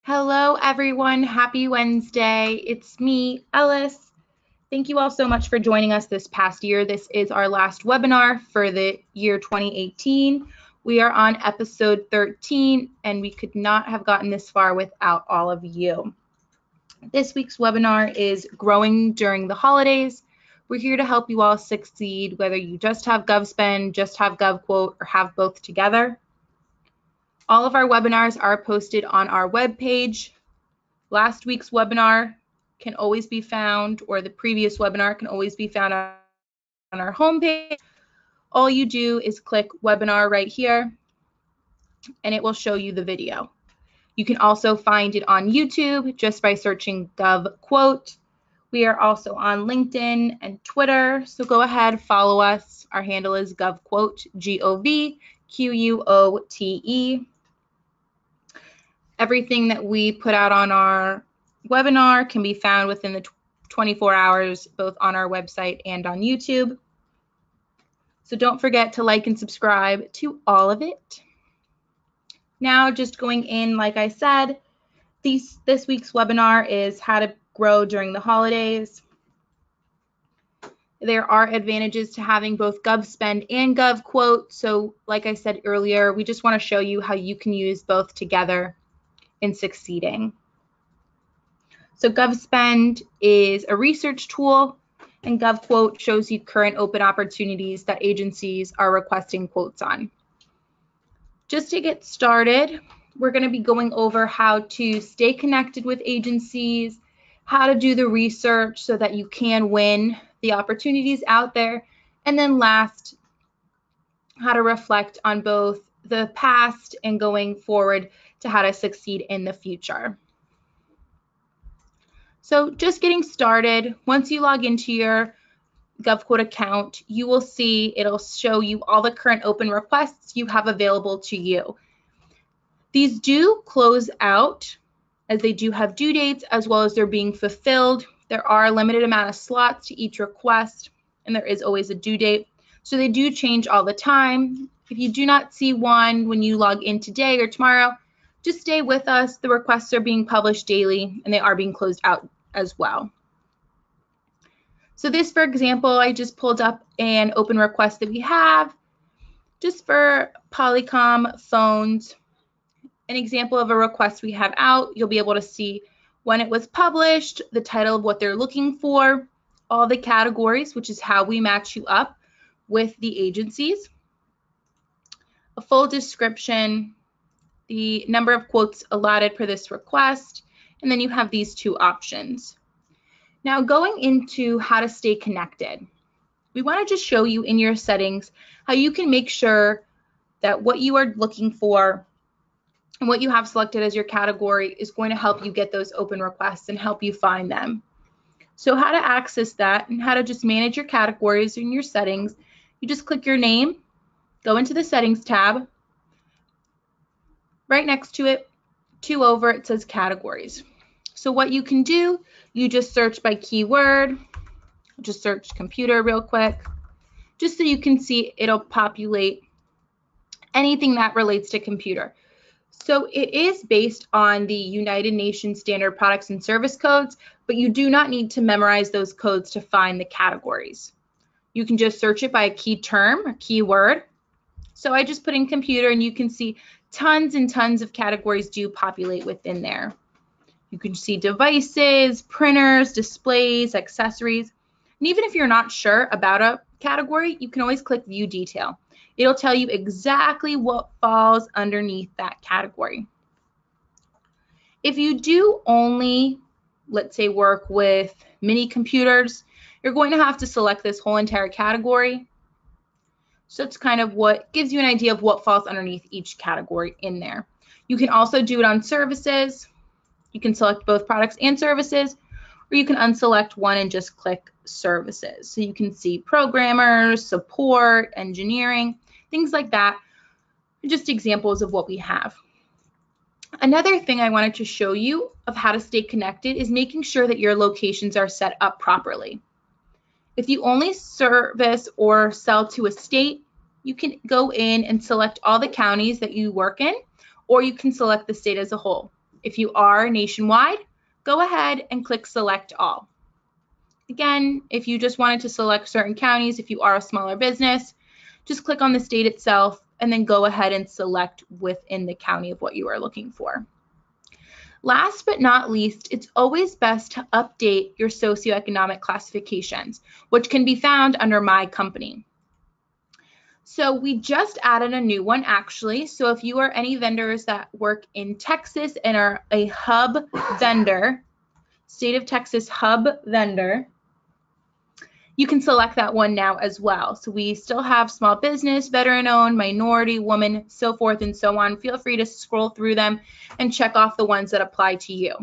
Hello, everyone. Happy Wednesday. It's me, Ellis. Thank you all so much for joining us this past year. This is our last webinar for the year 2018. We are on episode 13, and we could not have gotten this far without all of you. This week's webinar is Growing During the Holidays. We're here to help you all succeed, whether you just have GovSpend, just have GovQuote, or have both together. All of our webinars are posted on our webpage. Last week's webinar can always be found, or the previous webinar can always be found on our homepage. All you do is click webinar right here, and it will show you the video. You can also find it on YouTube just by searching GovQuote. We are also on LinkedIn and Twitter, so go ahead, follow us. Our handle is GovQuote, GovQuote. Everything that we put out on our webinar can be found within the 24 hours, both on our website and on YouTube. So don't forget to like and subscribe to all of it. Now, just going in, like I said, this week's webinar is how to grow during the holidays. There are advantages to having both GovSpend and GovQuote. So like I said earlier, we just want to show you how you can use both together in succeeding. So GovSpend is a research tool, and GovQuote shows you current open opportunities that agencies are requesting quotes on. Just to get started, we're going to be going over how to stay connected with agencies, how to do the research so that you can win the opportunities out there, and then last, how to reflect on both the past and going forward to how to succeed in the future. So just getting started, once you log into your GovQuote account, you will see it'll show you all the current open requests you have available to you. These do close out as they do have due dates as well as they're being fulfilled. There are a limited amount of slots to each request, and there is always a due date. So they do change all the time. If you do not see one when you log in today or tomorrow, just stay with us. The requests are being published daily and they are being closed out as well. So this, for example, I just pulled up an open request that we have just for Polycom phones. An example of a request we have out, you'll be able to see when it was published, the title of what they're looking for, all the categories, which is how we match you up with the agencies, a full description, the number of quotes allotted for this request, and then you have these two options. Now going into how to stay connected, we want to just show you in your settings how you can make sure that what you are looking for and what you have selected as your category is going to help you get those open requests and help you find them. So how to access that and how to just manage your categories in your settings, you just click your name, go into the settings tab. Right next to it, it says categories. So what you can do, you just search by keyword, just search computer real quick, just so you can see it'll populate anything that relates to computer. So it is based on the United Nations Standard Products and Service Codes, but you do not need to memorize those codes to find the categories. You can just search it by a key term or keyword. So I just put in computer and you can see tons and tons of categories do populate within there. You can see devices, printers, displays, accessories. And even if you're not sure about a category, you can always click View Detail. It'll tell you exactly what falls underneath that category. If you do only, let's say, work with mini computers, you're going to have to select this whole entire category. So it's kind of what gives you an idea of what falls underneath each category in there. You can also do it on services. You can select both products and services, or you can unselect one and just click services. So you can see programmers, support, engineering, things like that. Just examples of what we have. Another thing I wanted to show you of how to stay connected is making sure that your locations are set up properly. If you only service or sell to a state, you can go in and select all the counties that you work in, or you can select the state as a whole. If you are nationwide, go ahead and click Select All. Again, if you just wanted to select certain counties, if you are a smaller business, just click on the state itself and then go ahead and select within the county of what you are looking for. Last but not least, it's always best to update your socioeconomic classifications, which can be found under My Company. So we just added a new one actually. So if you are any vendors that work in Texas and are a hub vendor, state of Texas hub vendor, you can select that one now as well. So we still have small business, veteran-owned, minority, woman, so forth and so on. Feel free to scroll through them and check off the ones that apply to you.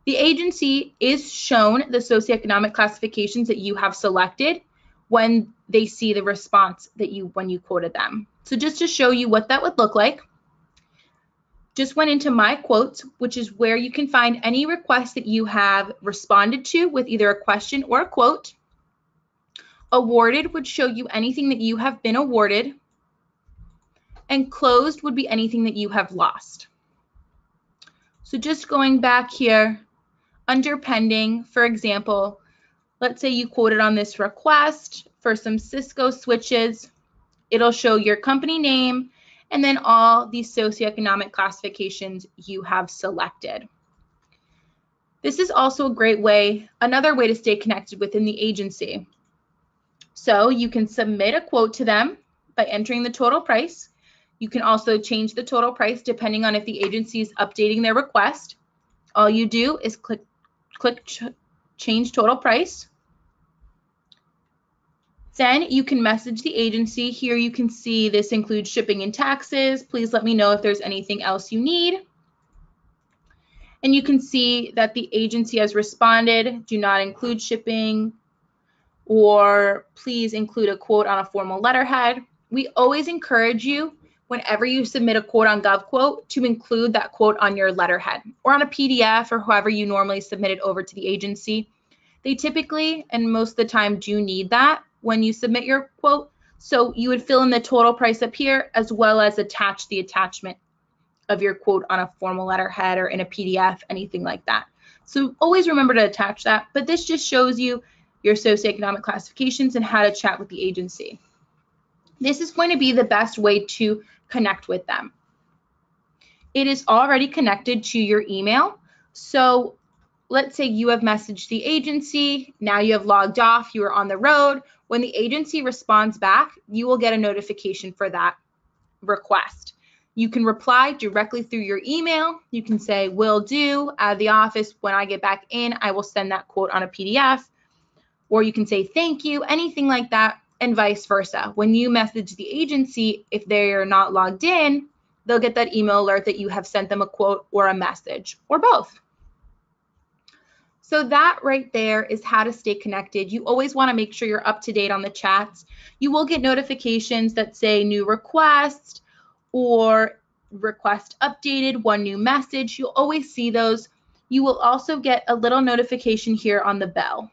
The agency is shown the socioeconomic classifications that you have selected when they see the response that when you quoted them. So just to show you what that would look like, just went into My Quotes, which is where you can find any request that you have responded to with either a question or a quote. Awarded would show you anything that you have been awarded, and closed would be anything that you have lost. So just going back here, under pending, for example, let's say you quoted on this request for some Cisco switches. It'll show your company name and then all the socioeconomic classifications you have selected. This is also a great way, another way to stay connected within the agency. So you can submit a quote to them by entering the total price. You can also change the total price depending on if the agency is updating their request. All you do is click change total price. Then you can message the agency. Here you can see this includes shipping and taxes. Please let me know if there's anything else you need. And you can see that the agency has responded, do not include shipping, or please include a quote on a formal letterhead. We always encourage you, whenever you submit a quote on GovQuote, to include that quote on your letterhead or on a PDF or however you normally submit it over to the agency. They typically, and most of the time, do need that when you submit your quote. So you would fill in the total price up here as well as attach the attachment of your quote on a formal letterhead or in a PDF, anything like that. So always remember to attach that, but this just shows you your socioeconomic classifications and how to chat with the agency. This is going to be the best way to connect with them. It is already connected to your email. So let's say you have messaged the agency, now you have logged off, you are on the road. When the agency responds back, you will get a notification for that request. You can reply directly through your email. You can say, will do, at the office, when I get back in, I will send that quote on a PDF. Or you can say thank you, anything like that, and vice versa. When you message the agency, if they're not logged in, they'll get that email alert that you have sent them a quote or a message, or both. So that right there is how to stay connected. You always want to make sure you're up to date on the chats. You will get notifications that say new request or request updated, one new message. You'll always see those. You will also get a little notification here on the bell.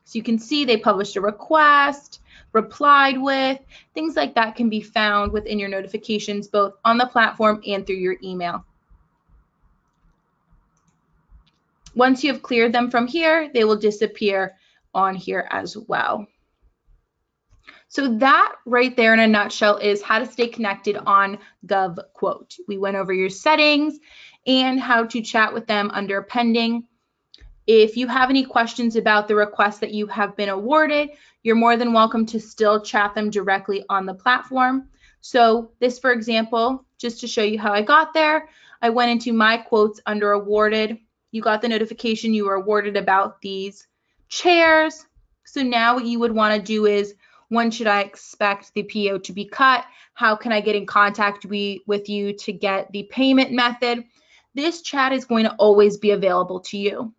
So you can see they published a request, replied with, things like that can be found within your notifications, both on the platform and through your email. Once you have cleared them from here, they will disappear on here as well. So that right there in a nutshell is how to stay connected on GovQuote. We went over your settings and how to chat with them under pending. If you have any questions about the request that you have been awarded, you're more than welcome to still chat them directly on the platform. So this, for example, just to show you how I got there, I went into My Quotes under awarded. You got the notification you were awarded about these chairs. So now what you would want to do is, when should I expect the PO to be cut? How can I get in contact with you to get the payment method? This chat is going to always be available to you.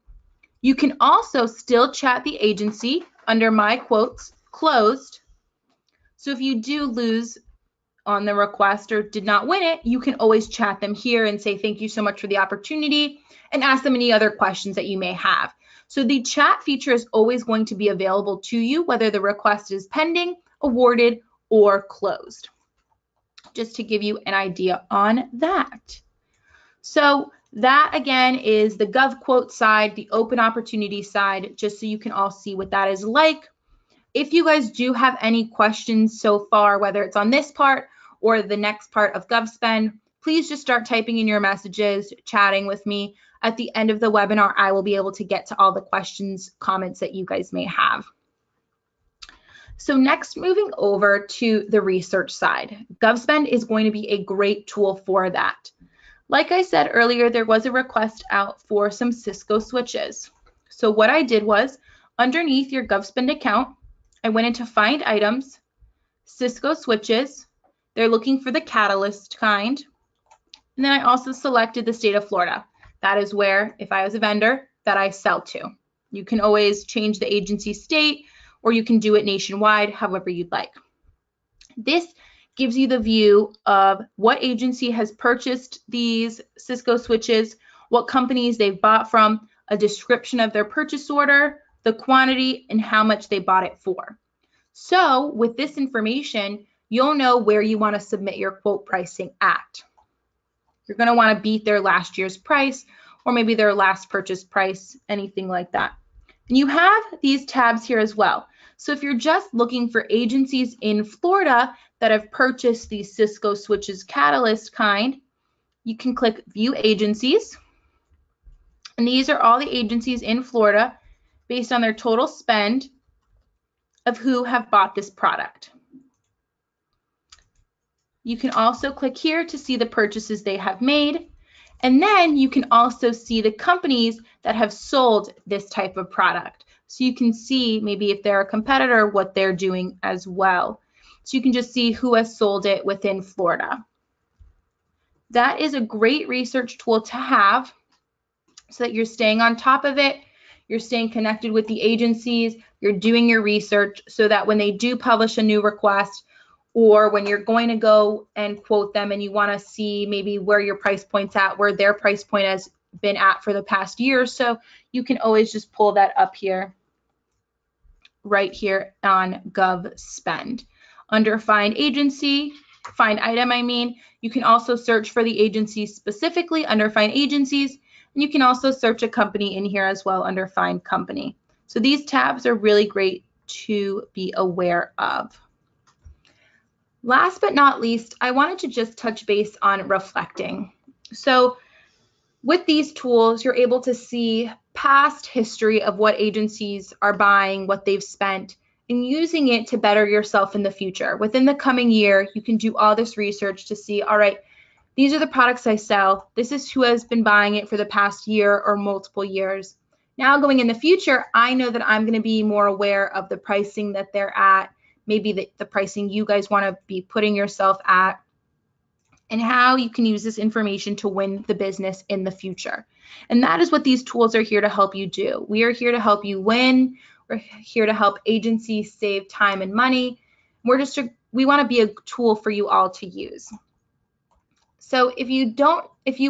You can also still chat the agency under My Quotes closed. So if you do lose on the request or did not win it, you can always chat them here and say thank you so much for the opportunity and ask them any other questions that you may have. So the chat feature is always going to be available to you, whether the request is pending, awarded, or closed. Just to give you an idea on that. So That again is the GovQuote side, the open opportunity side, just so you can all see what that is like. If you guys do have any questions so far, whether it's on this part or the next part of GovSpend, please just start typing in your messages, chatting with me. At the end of the webinar, I will be able to get to all the questions, comments that you guys may have. So next, moving over to the research side, GovSpend is going to be a great tool for that. Like I said earlier, there was a request out for some Cisco switches. So what I did was, underneath your GovSpend account, I went into Find Items, Cisco switches. They're looking for the Catalyst kind. And then I also selected the state of Florida. That is where, if I was a vendor, that I sell to. You can always change the agency state, or you can do it nationwide, however you'd like. This gives you the view of what agency has purchased these Cisco switches, what companies they've bought from, a description of their purchase order, the quantity, and how much they bought it for. So with this information, you'll know where you want to submit your quote pricing at. You're going to want to beat their last year's price, or maybe their last purchase price, anything like that. And you have these tabs here as well. So if you're just looking for agencies in Florida that have purchased the Cisco switches Catalyst kind, you can click View Agencies. And these are all the agencies in Florida based on their total spend of who have bought this product. You can also click here to see the purchases they have made. And then you can also see the companies that have sold this type of product. So you can see maybe if they're a competitor, what they're doing as well. So you can just see who has sold it within Florida. That is a great research tool to have so that you're staying on top of it, you're staying connected with the agencies, you're doing your research so that when they do publish a new request, or when you're going to go and quote them and you want to see maybe where your price point's at, where their price point has been at for the past year or so, you can always just pull that up here, right here on GovSpend. Under Find Agency, Find Item, you can also search for the agency specifically under Find Agencies, and you can also search a company in here as well under Find Company. So these tabs are really great to be aware of. Last but not least, I wanted to just touch base on reflecting. So with these tools, you're able to see past history of what agencies are buying, what they've spent, and using it to better yourself in the future. Within the coming year, you can do all this research to see, all right, these are the products I sell. This is who has been buying it for the past year or multiple years. Now going in the future, I know that I'm going to be more aware of the pricing that they're at, maybe the pricing you guys want to be putting yourself at, and how you can use this information to win the business in the future. And that is what these tools are here to help you do. We are here to help you win. We're here to help agencies save time and money. We want to be a tool for you all to use. So if you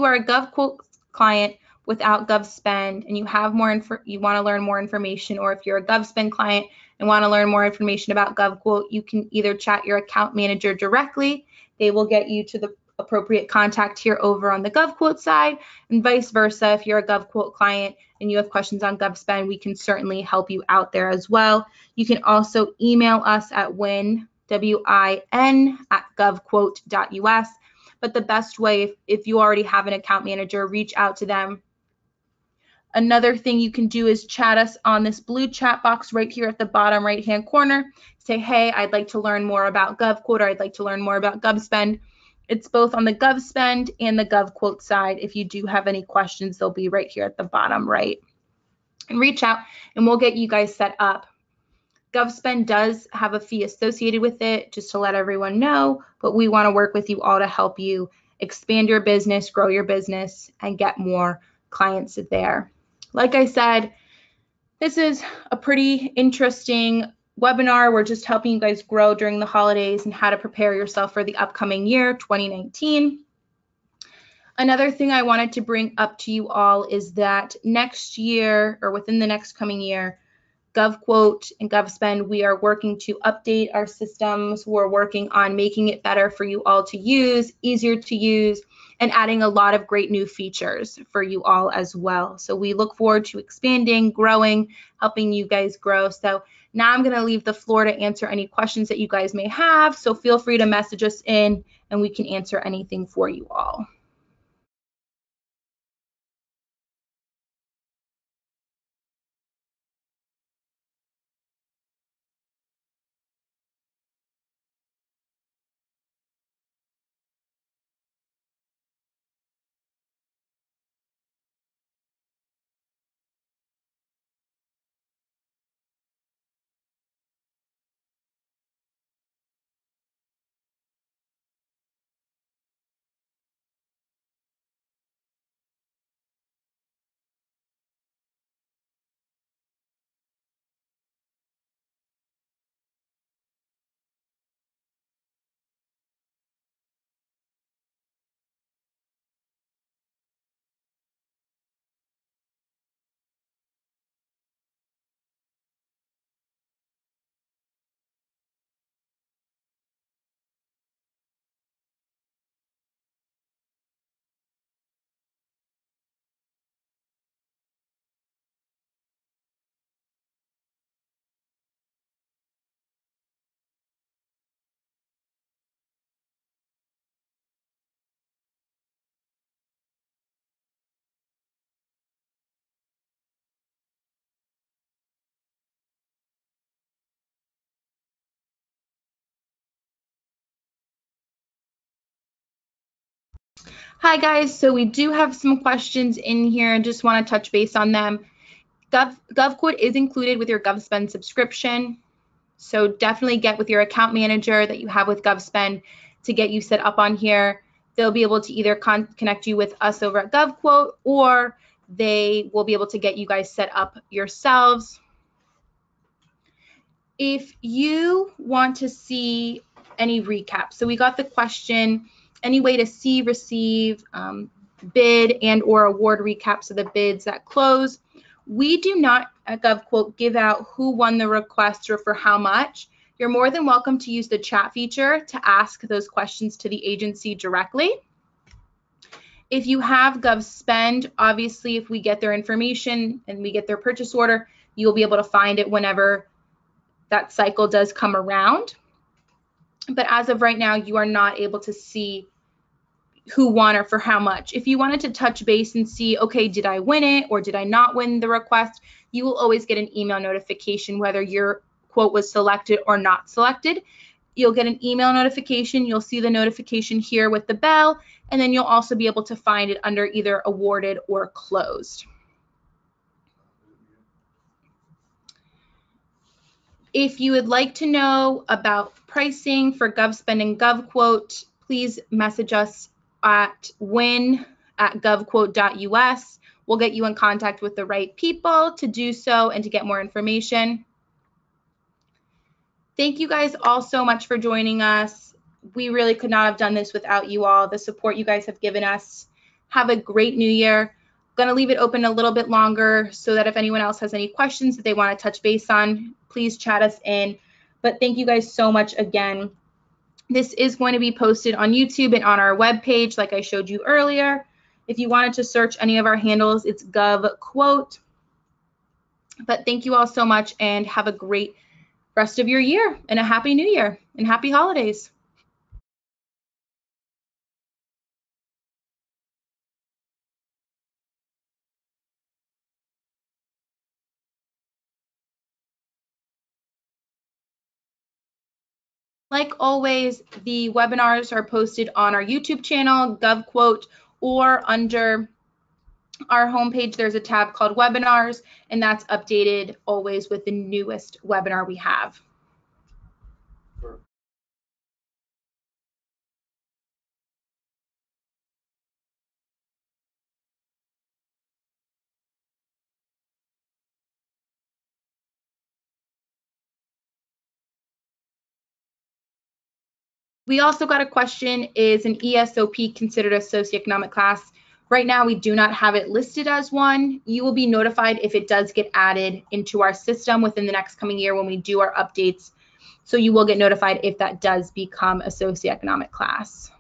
are a GovQuote client without GovSpend and you want to learn more information, or if you're a GovSpend client and want to learn more information about GovQuote, you can either chat your account manager directly. They will get you to the appropriate contact here over on the GovQuote side, and vice versa. If you're a GovQuote client and you have questions on GovSpend, we can certainly help you out there as well. You can also email us at win, W-I-N, @govquote.us. But the best way, if you already have an account manager, reach out to them. Another thing you can do is chat us on this blue chat box right here at the bottom right-hand corner. Say, hey, I'd like to learn more about GovQuote, or I'd like to learn more about GovSpend. It's both on the GovSpend and the GovQuote side. If you do have any questions, they'll be right here at the bottom right. And reach out and we'll get you guys set up. GovSpend does have a fee associated with it, just to let everyone know, but we want to work with you all to help you expand your business, grow your business, and get more clients there. Like I said, this is a pretty interesting webinar. We're just helping you guys grow during the holidays and how to prepare yourself for the upcoming year, 2019. Another thing I wanted to bring up to you all is that next year, or within the next coming year, GovQuote and GovSpend, we are working to update our systems. We're working on making it better for you all to use, easier to use, and adding a lot of great new features for you all as well. So we look forward to expanding, growing, helping you guys grow. So now I'm going to leave the floor to answer any questions that you guys may have. So feel free to message us in and we can answer anything for you all. Hi guys, so we do have some questions in here and just want to touch base on them. GovQuote is included with your GovSpend subscription. So definitely get with your account manager that you have with GovSpend to get you set up on here. They'll be able to either connect you with us over at GovQuote, or they will be able to get you guys set up yourselves. If you want to see any recap, so we got the question, any way to see, receive, bid and or award recaps of the bids that close. We do not at GovQuote give out who won the request or for how much. You're more than welcome to use the chat feature to ask those questions to the agency directly. If you have GovSpend, obviously if we get their information and we get their purchase order, you'll be able to find it whenever that cycle does come around. But as of right now, you are not able to see who won or for how much. If you wanted to touch base and see, okay, did I win it or did I not win the request, you will always get an email notification whether your quote was selected or not selected. You'll get an email notification. You'll see the notification here with the bell, and then you'll also be able to find it under either awarded or closed. If you would like to know about pricing for GovSpend and GovQuote, please message us at win@govquote.us. We'll get you in contact with the right people to do so and to get more information. Thank you guys all so much for joining us. We really could not have done this without you all, the support you guys have given us. Have a great new year. Going to leave it open a little bit longer so that if anyone else has any questions that they want to touch base on, please chat us in. But thank you guys so much again. This is going to be posted on YouTube and on our webpage, like I showed you earlier. If you wanted to search any of our handles, it's GovQuote. But thank you all so much and have a great rest of your year and a happy new year and happy holidays. Like always, the webinars are posted on our YouTube channel, GovQuote, or under our homepage, there's a tab called webinars, and that's updated always with the newest webinar we have. We also got a question, is an ESOP considered a socioeconomic class? Right now, we do not have it listed as one. You will be notified if it does get added into our system within the next coming year when we do our updates. So you will get notified if that does become a socioeconomic class.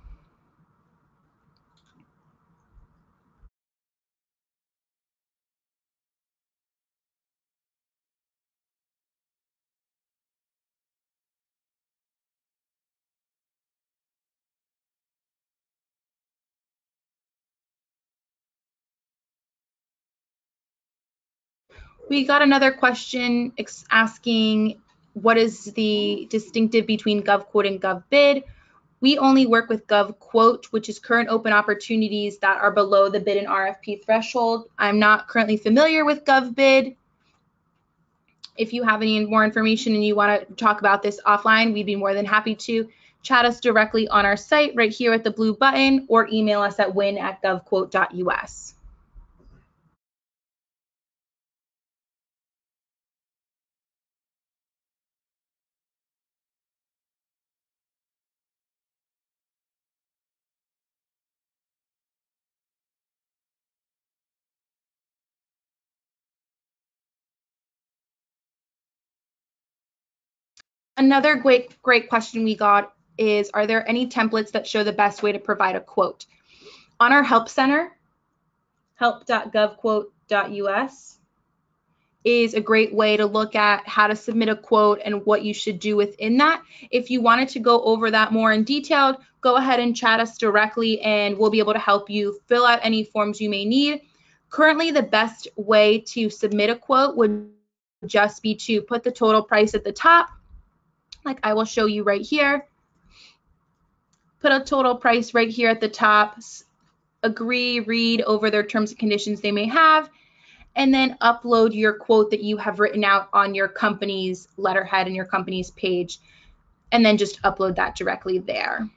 We got another question asking what is the distinctive between GovQuote and GovBid. We only work with GovQuote, which is current open opportunities that are below the bid and RFP threshold. I'm not currently familiar with GovBid. If you have any more information and you want to talk about this offline, we'd be more than happy to. Chat us directly on our site right here at the blue button or email us at win@govquote.us. Another great question we got is, are there any templates that show the best way to provide a quote? On our help center, help.govquote.us, is a great way to look at how to submit a quote and what you should do within that. If you wanted to go over that more in detail, go ahead and chat us directly and we'll be able to help you fill out any forms you may need. Currently, the best way to submit a quote would just be to put the total price at the top, like I will show you right here. Put a total price right here at the top, agree, read over their terms and conditions they may have, and then upload your quote that you have written out on your company's letterhead and your company's page, and then just upload that directly there.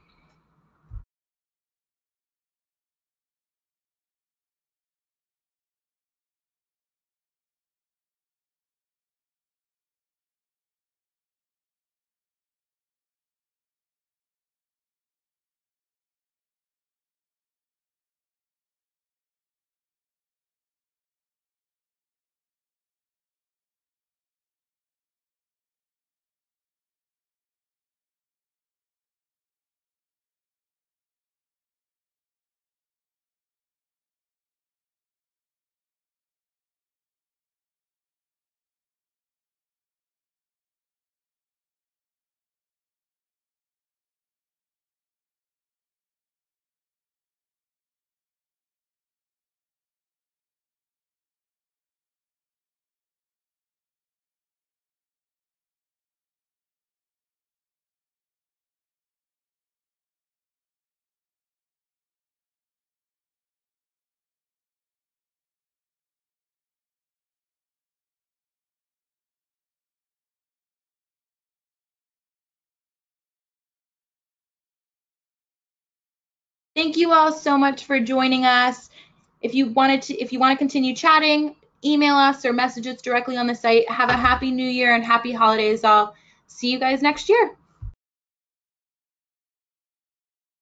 Thank you all so much for joining us. If you want to continue chatting, email us or message us directly on the site. Have a happy new year and happy holidays all. See you guys next year.